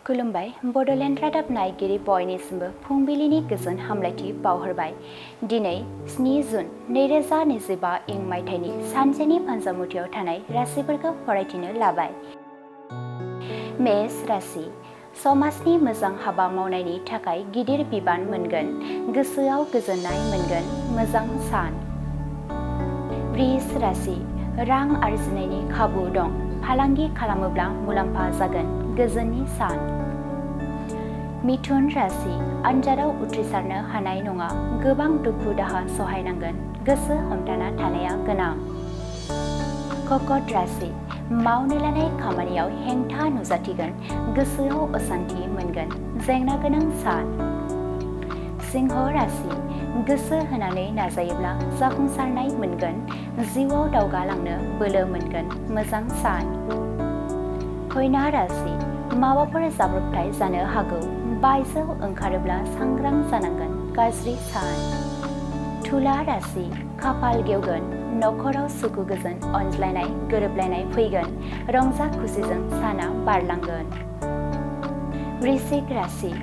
खुलुमबाय बड'लेण्ड रादाब नायगिरि बयनिसिमबो फुंबिलिनि गोजोन हामलायथि बावहरबाय। दिनै 7 जुन 2025 इं मायथाइनि सानसेनि फान्जामुथियाव थानाय राशिफोरखौ फरायथिनो लाबाय। मेष राशि समाजनि मोजां हाबा मावनायनि थाखाय गिदिर बिबान मोनगोन, गोसोआव गोजोननाय मोनगोन, मोजां सान। वृष राशि रां आरजिनायनि खाबु दं, फालांगि खालामोब्ला मुलाम्फा जागोन, गोजोननि सान। मिथुन राशि आनजादाव उथ्रिसारनो हानाय नङा, गोबां दुखु दाहा सहायनांगोन, गोसो हमथाना थानाया गोनां। कर्कट राशि मावनो लानाय खामानियाव हेंथा नुजाथिगोन, गोसोआव असान्थि मोनगोन, जेंना गोनां सान। सिंह राशि गोसो होनानै नाजायोब्ला जाफुंसारनाय मोनगोन, जिउआव दावगालांनो बोलो मोनगोन, मोजां सान। कन्या राशि माबाफोर जाब्रबथाय जानो हागौ, बायजोआव ओंखारोब्ला सांग्रां जानांगोन, गाज्रि सान। तुला राशि खाफाल गेवगोन, नखराव सुखु गोजोन अनज्लायनाय गोरोबलायनाय फैगोन, रंजा खुसिजों साना बारलांगोन। वृश्चिक राशि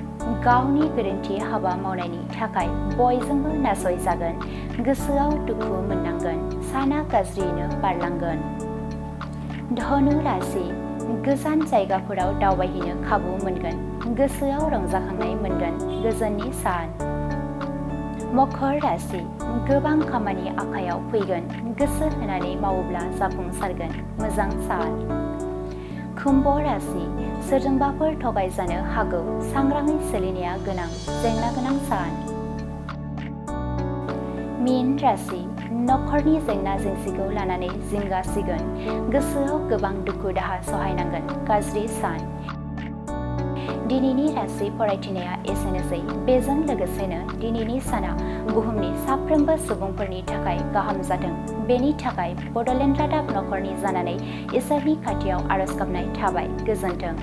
गावनि गोरोन्थि हाबा मावनायनि थाखाय बयजोंबो नासयजागोन, गोसोआव दुखु मोननांगोन, साना गाज्रियैनो बारलांगोन। धनु राशि गोजान जायगाफोराव दावबायहैनो खाबु मोनगोन, गोसोआव रंजाखांनाय मोनगोन, गोजोननि सान। मकर राशि गोबां खामानि आखायाव फैगोन, गोसो होनानै मावोब्ला जाफुंसारगोन, मोजां सान। कुम्भ राशि सोरजोंबाफोर थगायजानो हागौ, सांग्राङै सोलिनाया गोनां, जेंना गोनां सान। मीन राशि नखरनि जेंना जेंसिखौ लानानै जिंगासिगोन, गोसोआव गोबां दुखु दाहा सहायनांगोन, गाज्रि सान। दिनैनि राशि फरायथिनाया एसेनोसै। बेजों लोगोसेनो दिनैनि साना बुहुमनि साफ्रोमबो सुबुंफोरनि थाखाय गाहाम जाथों, बेनि थाखाय बड'लेण्ड रादाब नखरनि जानानै इसोरनि खाथियाव आरज गाबनाय थाबाय। गोजोन्थों।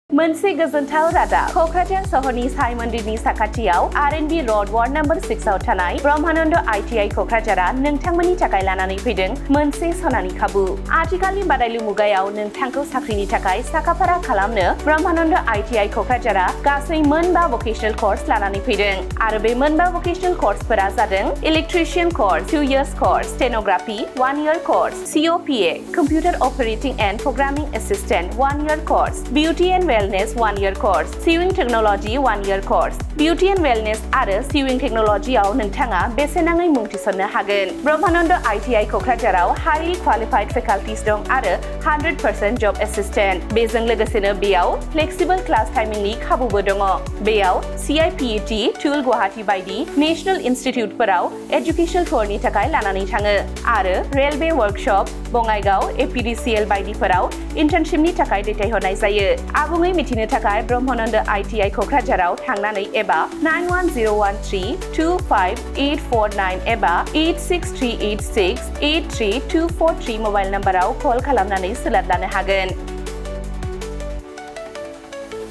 मोनसे गोजोनथाव रादाब। क'क्राझार सहरनि साइ मन्दिरनि साखाथियाव R&B र'ड वार्ड नम्बर 6 आव थानाय ब्रह्मानन्द ITI क'क्राझारआ नोंथांमोननि थाखाय लानानै फैदों मोनसे सनानि खाबु। आथिखालनि बादायलु मुगायाव नोंथांखौ साख्रिनि थाखाय साखाफारा खालामनो ब्रह्मानन्द ITI क'क्राझारआ गासै 9 भकेशनेल कर्स लानानै फैदों आरो बे 9 भकेशनेल कर्सफोरा जादों electrician course 2 years course, stenography 1 year course, COPA computer operating and programming assistant 1 year course, beauty and wellness 1 year course, sewing technology 1 year course. Beauty and wellness आरो सिविं टेक्न'लजियाव नोंथाङा बेसेन नाङै मुं थिसननो हागोन। ब्रह्मानन्द ITI क'क्राझाराव हाइलि क्वालिफाइड फेकाल्टिस दं आरो 100% जब एसिस्टेन्ट। बेजों लोगोसेनो बेयाव फ्लेक्सिबल क्लास टाइमिंनि खाबुबो दङ। बेयाव CIPET, टुल गुवाहाटी बायदि नेशनेल इनस्टिट्युटफोराव एजुकेशनेल टुरनि थाखाय लानानै थाङो आरो रेलवे वर्कशप, बङाइगाव, APDCL बायदिफोराव इन्टार्नशिपनि थाखाय दैथायहरनाय जायो। आबुङै मिथिनो थाखाय ब्रह्मानन्द ITI क'क्राझाराव थांनानै एबा 9101325849 एबा 863868324 मबाइल नाम्बाराव कल खालामनानै सोलाद लानो हागोन।